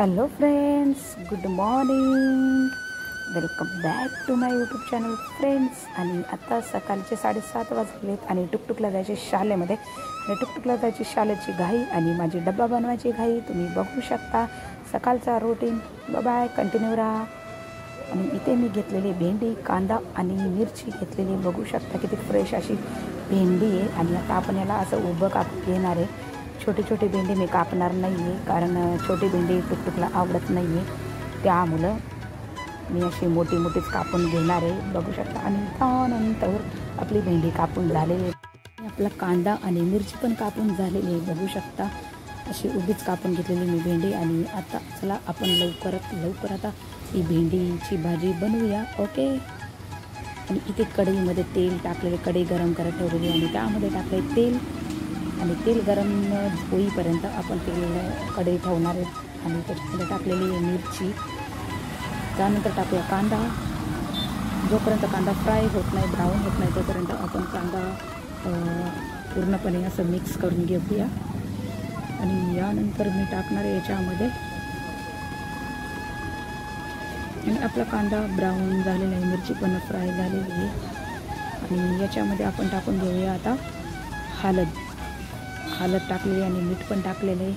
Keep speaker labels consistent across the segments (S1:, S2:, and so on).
S1: Hello friends, good morning. Welcome back to my YouTube channel friends. आणि आता सकाळचे 7:30 वाजलेत आणि टुकटुकला जायचे शाळेमध्ये. आणि टुकटुकला जायची शाळेची घाई आणि माझी डब्बा बनवायची घाई तुम्ही बघू शकता. सकाळचा रुटीन. बाय, कंटिन्यू राहा. आणि इथे मी घेतलेली भेंडी, कांदा आणि मिरची घेतलेली बघू शकता. किती फ्रेश अशी भेंडी आहे. आणि आता आपण याला असं उभं कापून घेणार आहे. छोटी छोटी भेंडी मी कापणार नाही आहे, कारण छोटी भेंडी टुकटुकला आवडत नाही आहे. त्यामुळं मी अशी मोठी मोठीच कापून घेणार आहे बघू शकता. आणि त्यानंतर आपली भेंडी कापून झालेली आहे. आपला कांदा आणि मिरची पण कापून झालेली आहे बघू शकता. अशी उभीच कापून घेतलेली मी भेंडी. आणि आता चला आपण लवकर आता ही भेंडीची भाजी बनवूया. ओके. आणि इथे कढईमध्ये तेल टाकलेले, कढई गरम करत ठेवलेली आणि त्यामध्ये टाकले तेल. आणि तेल गरम होईपर्यंत आपण तेल कढई ठेवणार आहे. आणि त्याच्यामध्ये टाकलेली मिरची. त्यानंतर टाकूया कांदा. जोपर्यंत कांदा फ्राय होत नाही, ब्राऊन होत नाही, तोपर्यंत आपण कांदा पूर्णपणे असं मिक्स करून घेऊया. आणि यानंतर मी टाकणार आहे याच्यामध्ये. आणि आपला कांदा ब्राऊन झालेला आहे, मिरची पण फ्राय झालेली आहे. आणि याच्यामध्ये आपण टाकून घेऊया आता हळद टाकलेली आणि मीठ पण टाकलेलं आहे.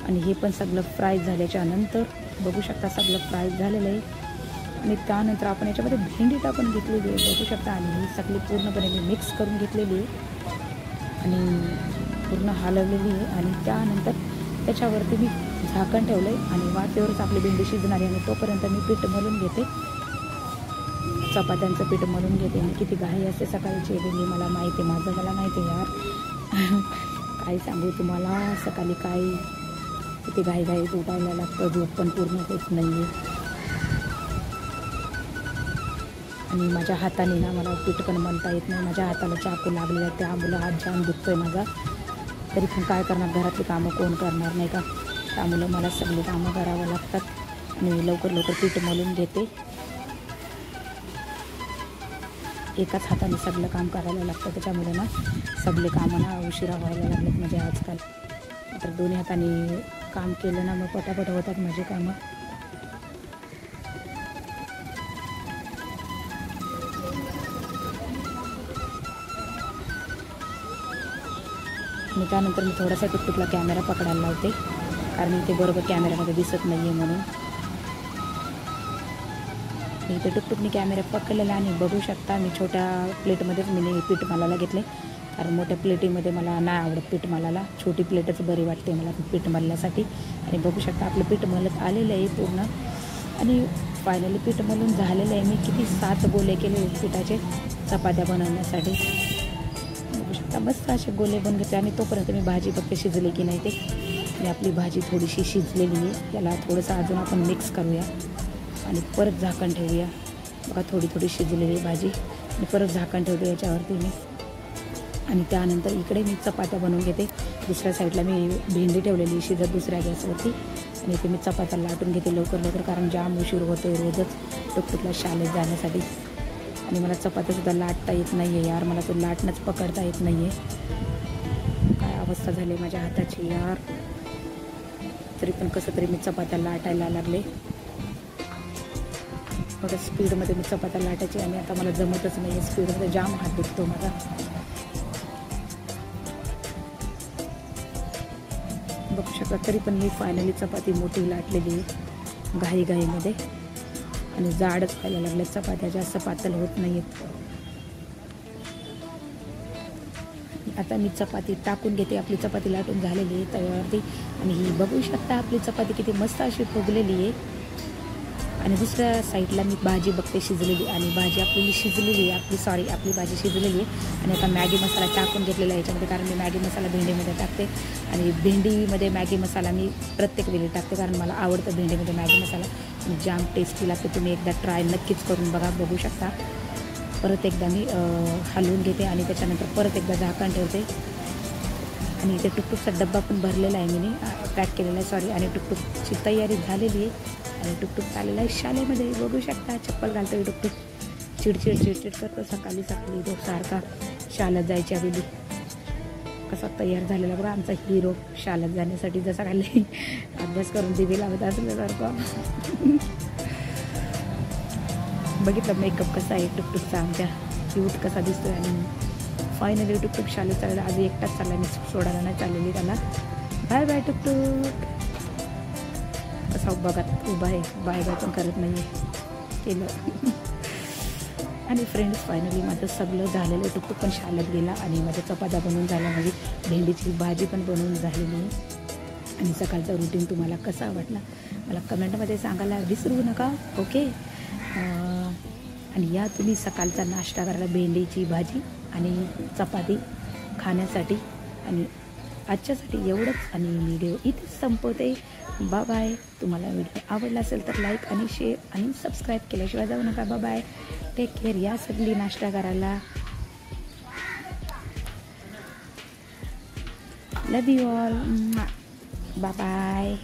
S1: आणि हे पण सगळं फ्राय झाल्याच्या नंतर बघू शकता सगळं फ्राय झालेलं आहे. आणि त्यानंतर आपण याच्यामध्ये भेंडी टाकून घेतलेली आहे बघू शकता. आणि ही सगळी पूर्णपणे मी मिक्स करून घेतलेली आहे आणि पूर्ण हलवलेली आहे. आणि त्यानंतर त्याच्यावरती मी झाकण ठेवलं आहे आणि वाफेवरच आपली भेंडी शिजणार आहे. आणि तोपर्यंत मी पीठ मळून घेते, चपात्यांचं पीठ मळून घेते. आणि किती घाई असते सकाळची भेंडी, मला माहिती आहे, मला माहिती आहे यार. काय सांगू तुम्हाला, सकाळी काय किती घाईत उठायला लागतं, झोप पण पूर्ण होत नाही आहे. आणि माझ्या हाताने ना मला पीठ पण मळता येत नाही, माझ्या हाताला चाकू लागलेला आहे, त्यामुळं हात जाम दुखतो आहे माझा. तरी पण काय करणार, घरातली कामं कोण करणार नाही का. त्यामुळं मला सगळी कामं करावं लागतात. आणि लवकर पीठ मळून घेते. एकाच हाताने सगळं काम करायला लागतं, त्याच्यामुळे ना सगळे कामं ना उशिरा व्हायला लागलेत म्हणजे आजकाल. तर दोन्ही हाताने काम केलं ना मग पटापट होतात माझे कामं. आणि त्यानंतर मी थोडासा टुकटुकला कॅमेरा पकडायला लावते, कारण इथे बरोबर कॅमेऱ्यामध्ये दिसत नाही आहे म्हणून. इथे टुकटुकनी कॅमेरा पकडलेला. आणि बघू शकता मी छोट्या प्लेटमध्येच मी पीठ मळायला घेतले, कारण मोठ्या प्लेटीमध्ये मला नाही आवडत पीठ मळायला. छोटी प्लेटच बरी वाटते मला पीठ मळण्यासाठी. आणि बघू शकता आपलं पीठ मळत आलेलं आहे पूर्ण. आणि फायनली पीठ मळून झालेलं आहे. मी किती 7 गोले केले पिठाचे चपात्या बनवण्यासाठी बघू शकता. मस्त असे गोले बनवून घेतले. आणि तोपर्यंत मी भाजी फक्त शिजली की नाही ते. आणि आपली भाजी थोडीशी शिजलेली आहे, त्याला थोडंसं अजून आपण मिक्स करूया आणि परत झाकण ठेवूया. बघा थोडी शिजलेली भाजी. आणि परत झाकण ठेवते याच्यावरती मी. आणि त्यानंतर इकडे मी चपात्या बनवून घेते. दुसऱ्या साईडला मी भेंडी ठेवलेली शिजत दुसऱ्या गॅसवरती. आणि इथे मी चपात्या लाटून घेते लवकर, कारण जाम उशीर होतो रोजच टुकटुकला शाळेत जाण्यासाठी. आणि मला चपात्यासुद्धा लाटता येत नाही आहे यार, मला तो लाटणंच पकडता येत नाही आहे. काय अवस्था झाली माझ्या हाताची यार. तरी पण कसं तरी मी चपात्या लाटायला लागले. थोडं स्पीडमध्ये मी चपात्या लाटायची. आणि आता मला जमतच नाही आहे स्पीडमध्ये, जाम हात दुखतो माझा. बघू शकता. तरी पण मी फायनली चपाती मोठी लाटलेली आहे घाईमध्ये. आणि जाडच व्हायला लागल्या चपात्या, जास्त पातळ होत नाही आहेत. आता मी चपाती टाकून घेते. आपली चपाती लाटून झालेली आहे तव्यावरती. आणि ही बघू शकता आपली चपाती किती मस्त अशी फुगलेली आहे. आणि दुसऱ्या साईडला मी भाजी बघते शिजलेली. आणि भाजी आपली शिजलेली आहे, आपली भाजी शिजलेली आहे. आणि आता मॅगी मसाला टाकून घेतलेला आहे याच्यामध्ये, कारण मी मॅगी मसाला भेंडीमध्ये टाकते. आणि भेंडीमध्ये मॅगी मसाला मी प्रत्येक वेळी टाकते, कारण मला आवडतं भेंडीमध्ये मॅगी मसाला. आणि जाम टेस्टी लागते. तुम्ही एकदा ट्राय नक्कीच करून बघा. बघू शकता. परत एकदा मी हलवून घेते आणि त्याच्यानंतर परत एकदा झाकण ठेवते. आणि इथे टुकटुकचा डब्बा पण भरलेला आहे, मी पॅक केलेला आहे आणि टुकटुकची तयारी झालेली आहे. आणि टुकटुक चाललेला आहे शाळेमध्ये बघू शकता. चप्पल घालतोय टुकटुक. चिडचिड करतो सकाळी तो सारखा शाळेत जायच्या वेळी. कसा तयार झालेला बघा आमचा हिरो शाळेत जाण्यासाठी, जसा खाली अभ्यास करून दिवे लावत असल्यासारखं. बघितलं मेकअप कसा आहे टुकटुकचा आमच्या, क्यूट कसा दिसतोय. आणि फायनली टुकटुक शाळेत चालला. आज एकटाच चालला, मी सोडायला नाही चाललेली त्याला. बाय बाय टुकटुक. कसा बघत उभा आहे, बाय बाय पण करत नाही केलं. आणि फ्रेंड्स फायनली माझं सगळं झालेलं. टुकटुक पण शाळेत गेला आणि माझ्या चपात्या बनवून झाल्या, माझी भेंडीची भाजी पण बनवून झालेली आहे. आणि सकाळचा रुटीन तुम्हाला कसा वाटला मला कमेंटमध्ये सांगायला विसरू नका. ओके. आणि या तुम्ही सकाळचा नाश्ता करायला भेंडीची भाजी आणि चपाती खाण्यासाठी. आणि आजच्यासाठी एवढंच आणि व्हिडिओ इथेच संपवते. Bye bye. तुम्हाला व्हिडिओ आवडला असेल तर लाईक आणि शेअर आणि सबस्क्राईब केल्याशिवाय जाऊ नका. Bye bye. Take care. या सगळी नाश्ता करायला. Love you all. Bye bye.